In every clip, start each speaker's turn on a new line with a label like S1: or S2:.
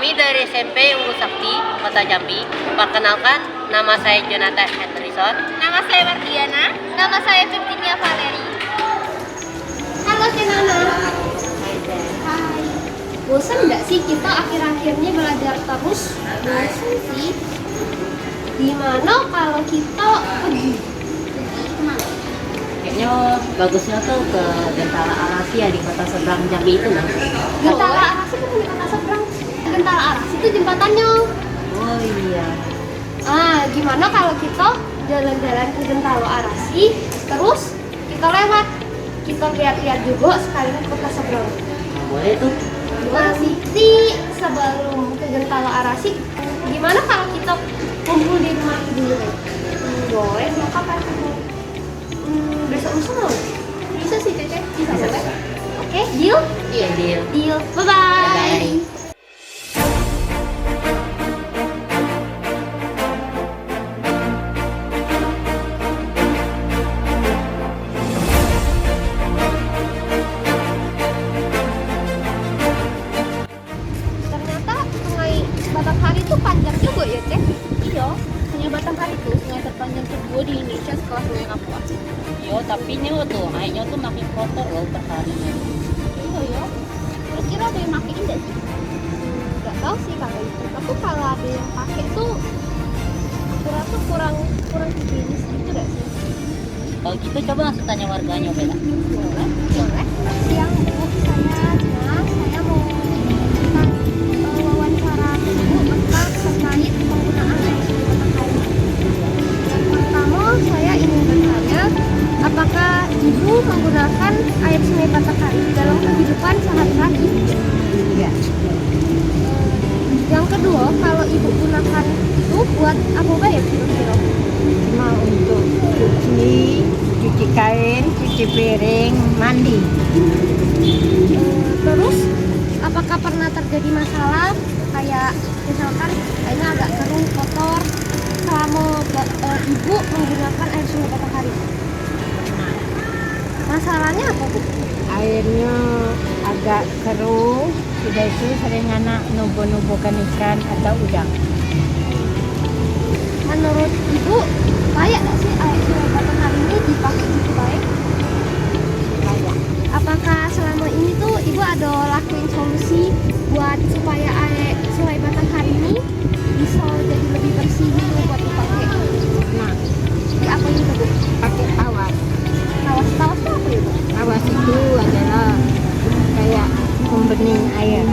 S1: Kami dari SMP Unggul Sakti, Kota Jambi. Perkenalkan, nama saya Jonathan Henderson.
S2: Nama saya Mardiana. Nama saya Virginia Valeri.
S3: Halo Senana. Hai. Bosan nggak sih kita akhir-akhirnya belajar terus? Bosan sih. Gimana kalau kita pergi? Kemana?
S1: Kayaknya bagusnya tuh ke Gentala Arasi ya, di kota seberang Jambi itu kan.
S3: Gentala Arasi kan di kota seberang. Gentala Arasi itu jembatannya.
S1: Oh iya.
S3: Gimana kalau kita jalan-jalan ke Gentala Arasi, terus kita lewat, kita lihat-lihat juga sekalian kota seberang.
S1: Boleh tuh.
S3: Nanti sebelum ke Gentala Arasi, gimana kalau kita kumpul di rumah dulu? Boleh, mau kapan? Besok lusa mau? Bisa sih Cece, bisa boleh. Oke, deal?
S1: Iya, deal.
S3: Deal, bye-bye.
S1: Bye-bye.
S3: Ternyata Sungai Batanghari itu panjang juga ya, Cek?
S2: Iya, Sungai Batanghari itu sungai terpanjang kedua di Indonesia setelah Sungai Kapuas.
S1: Yo, tapi ini tuh, airnya tuh makin kotor loh per harinya.
S2: Iya ya. Kira-kira ada yang makein nggak sih?
S3: Gak tau sih kalau itu. Tapi kalau ada yang pakai tuh, aku rasa kurang higienis gitu gak sih?
S1: Kalau gitu coba langsung tanya warganya, Bella.
S3: Boleh. Siang Bu, saya mau minta wawancara Ibu tentang terkait penggunaan air Sungai Batanghari. Yang pertama saya ingin bertanya, apakah Ibu menggunakan air Sungai Batanghari dalam kehidupan sehari-hari?
S1: Iya.
S3: Yang kedua, kalau Ibu gunakan itu buat apa ya kira-kira?
S4: Cuma untuk cuci kain, cuci piring, mandi.
S3: Terus apakah pernah terjadi masalah kayak misalkan kayaknya agak keruh, kotor selama Ibu menggunakan air Sungai Batanghari? Masalahnya apa Bu?
S4: Airnya agak keruh, sudah itu sering anak nubuh-nubuhkan ikan atau udang.
S3: Menurut Ibu layak nggak sih air Sungai Batanghari ini dipakai gitu baik?
S4: Layak.
S3: Apakah selama ini tuh Ibu ada lakuin solusi buat supaya air Sungai Batanghari ini bisa jadi lebih bersih gitu buat dipakai?
S4: Nah,
S3: Jadi apa itu Bu?
S4: pakai tawas.
S3: Tawas itu apa ya Bu?
S4: Tawas itu adalah kayak pembening air,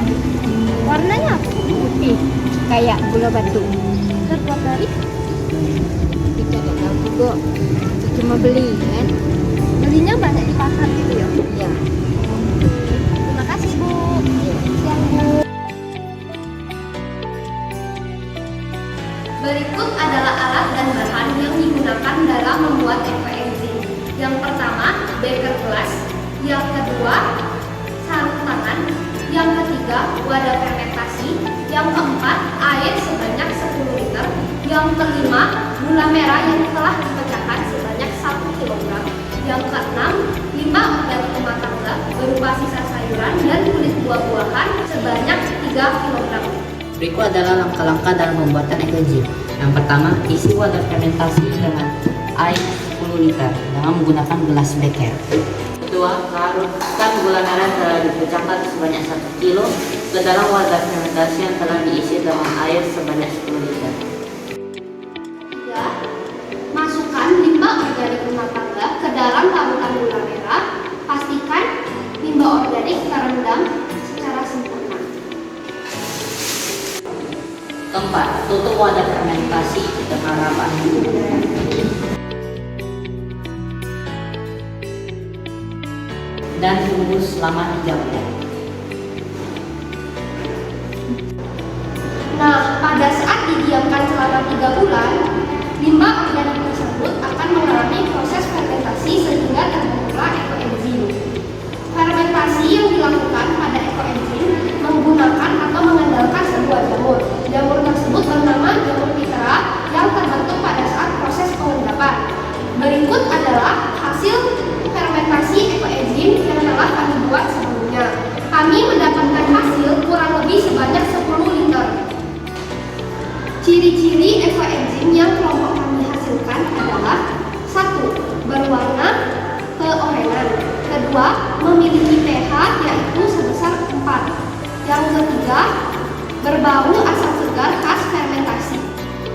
S3: Warnanya apa?
S4: putih, kayak gula batu.
S3: Terbuat dari?
S4: Kita tidak tahu juga, kita cuma beli kan.
S3: Belinya banyak di pasar gitu ya?
S4: Ya.
S3: Terima kasih Bu. Siang Bu. Berikut adalah alat dan bahan yang digunakan dalam membuat ecoenzim. Yang pertama, beker gelas. Yang kedua, sarung tangan. Yang ketiga, wadah fermentasi. Yang keempat, air sebanyak 10 liter. Yang kelima, gula merah yang telah dipecahkan sebanyak 1 kg. Yang keenam, limbah organik rumah tangga berupa sisa sayuran dan kulit buah-buahan sebanyak 3 kg.
S1: Berikut adalah langkah-langkah dalam pembuatan ecoenzim. Yang pertama, isi wadah fermentasi dengan air 10 liter dengan menggunakan gelas beker. Kedua, larutkan gula merah yang telah dipecahkan sebanyak 1 kg ke dalam wadah fermentasi yang telah diisi dengan air sebanyak 10 liter.
S3: Tiga, masukkan limbah organik rumah tangga ke dalam larutan gula merah. Pastikan limbah organik terendam secara sempurna.
S1: Keempat, tutup wadah fermentasi dengan rapat. Dan tunggu selama 3 bulan.
S3: Nah, pada saat didiamkan selama 3 bulan, limbah organik tersebut akan mengalami proses fermentasi sehingga terbentuklah ekoenzim. Fermentasi yang dilakukan pada ekoenzim menggunakan atau mengandalkan sebuah jamur. Jamur tersebut bernama jamur pitra yang terbentuk pada saat proses pengendapan. Berikut adalah hasil fermentasi ekoenzim yang telah kami buat sebelumnya. Kami mendapatkan hasil kurang lebih sebanyak 10 liter. kedua, memiliki pH yaitu sebesar 4. Yang ketiga, berbau asam segar khas fermentasi.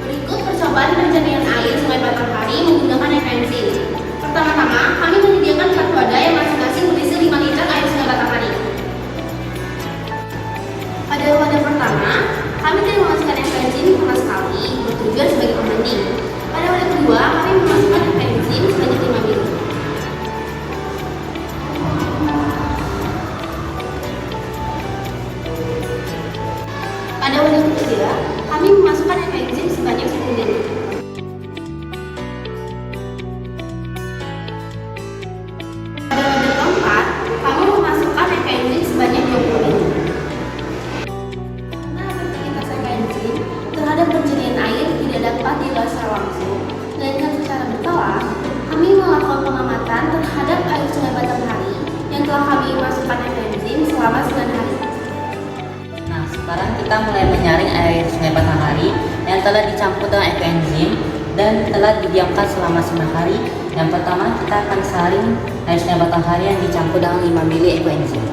S2: Berikut percobaan penjernihan air Sungai Batanghari menggunakan FNZ. Pertama-tama, kami menyediakan 4 wadah yang masing-masing berisi 5 liter air Sungai Batanghari. Pada wadah pertama, kami tidak memasukkan enzim sama sekali, bertujuan sebagai pembanding. Pada wadah kedua, kami memasukkan enzim sebanyak 5 ml. Pada wadah ketiga, kami memasukkan enzim sebanyak 10 ml. Pada wadah keempat, kami memasukkan enzim sebanyak 20 ml. Karena aktivitas enzim terhadap penjernihan air tidak dapat dilihat secara langsung, melainkan secara berkala, kami melakukan pengamatan terhadap air Sungai Batanghari yang telah kami masukkan enzim selama 9 hari.
S1: Nah, sekarang kita mulai menyaring air Sungai Batanghari yang telah dicampur dengan ekoenzim dan telah didiamkan selama 9 hari. Yang pertama, kita akan saring air Sungai Batanghari yang dicampur dengan 5 ml ekoenzim.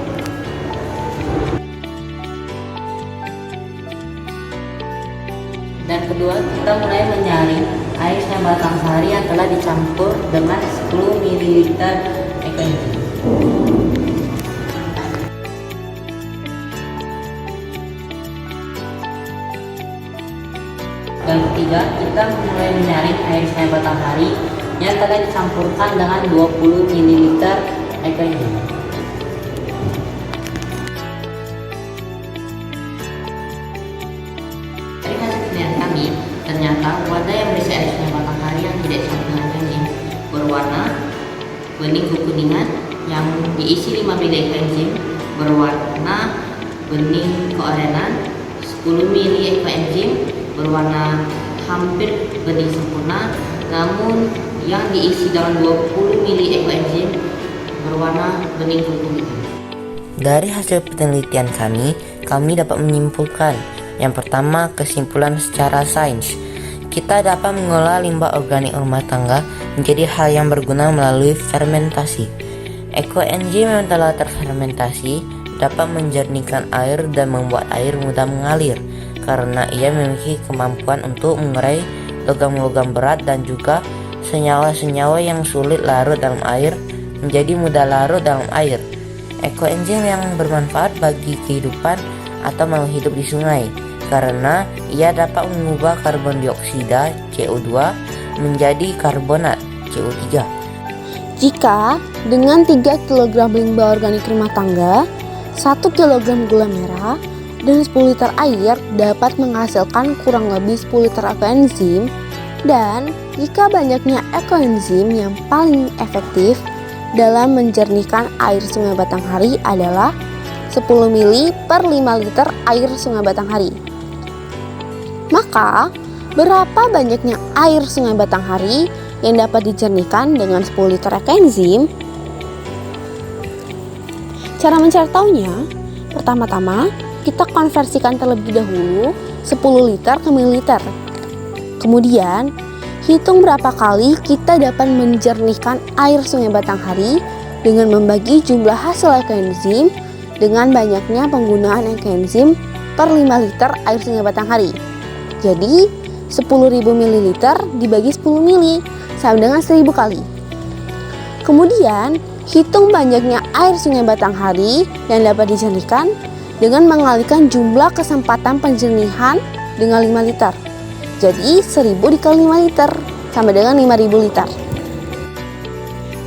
S1: Dan kedua, kita mulai menyaring air Sungai Batanghari yang telah dicampur dengan 10 ml ekoenzim. Dan ketiga, kita mulai menyaring air Sungai Batanghari yang telah dicampurkan dengan 20 ml ekoenzim. Dari hasil penelitian kami, ternyata wadah yang berisi air Sungai Batanghari yang tidak dicampur dengan enzim berwarna bening kekuningan yang diisi 5 ml ekoenzim berwarna bening keorenan, 10 ml ekoenzim berwarna hampir bening sempurna, namun yang diisi dengan 20 ml ekoenzim berwarna bening kekuningan.
S5: Dari hasil penelitian kami dapat menyimpulkan yang pertama, kesimpulan secara sains. Kita dapat mengolah limbah organik rumah tangga menjadi hal yang berguna melalui fermentasi. Ekoenzim yang telah terfermentasi dapat menjernihkan air dan membuat air mudah mengalir karena ia memiliki kemampuan untuk mengurai logam-logam berat dan juga senyawa-senyawa yang sulit larut dalam air menjadi mudah larut dalam air. Ekoenzim yang bermanfaat bagi kehidupan atau makhluk hidup di sungai karena ia dapat mengubah karbon dioksida CO2 menjadi karbonat CO3.
S2: Jika dengan 3 kg limbah organik rumah tangga, 1 kg gula merah, dan 10 liter air dapat menghasilkan kurang lebih 10 liter ekoenzim, dan jika banyaknya ekoenzim yang paling efektif dalam menjernihkan air Sungai Batanghari adalah 10 ml per 5 liter air Sungai Batanghari. Maka, berapa banyaknya air Sungai Batanghari yang dapat dijernihkan dengan 10 liter ekoenzim? Cara mencari tahunya, pertama-tama kita konversikan terlebih dahulu 10 liter ke mililiter. Kemudian, hitung berapa kali kita dapat menjernihkan air Sungai Batanghari dengan membagi jumlah hasil ekoenzim dengan banyaknya penggunaan ekoenzim per 5 liter air Sungai Batanghari. Jadi, 10.000 ml dibagi 10 ml sama dengan 1000 kali. Kemudian, hitung banyaknya air Sungai Batanghari yang dapat dijernihkan dengan mengalihkan jumlah kesempatan penjernihan dengan 5 liter. Jadi 1000 dikali 5 liter sama dengan 5000 liter.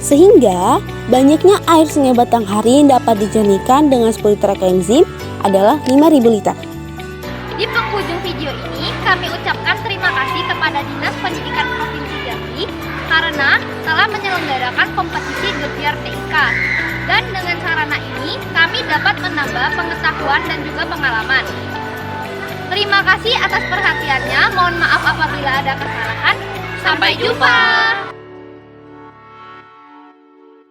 S2: Sehingga banyaknya air Sungai Batanghari yang dapat dijernihkan dengan 10 liter ekoenzim adalah 5000 liter.
S3: Di penghujung video ini, kami ucapkan terima kasih kepada Dinas Pendidikan Provinsi Jambi karena telah menyelenggarakan kompetisi Gebiar TIK. Dan dengan sarana ini, kami dapat menambah pengetahuan dan juga pengalaman. Terima kasih atas perhatiannya. Mohon maaf apabila ada kesalahan. Sampai jumpa.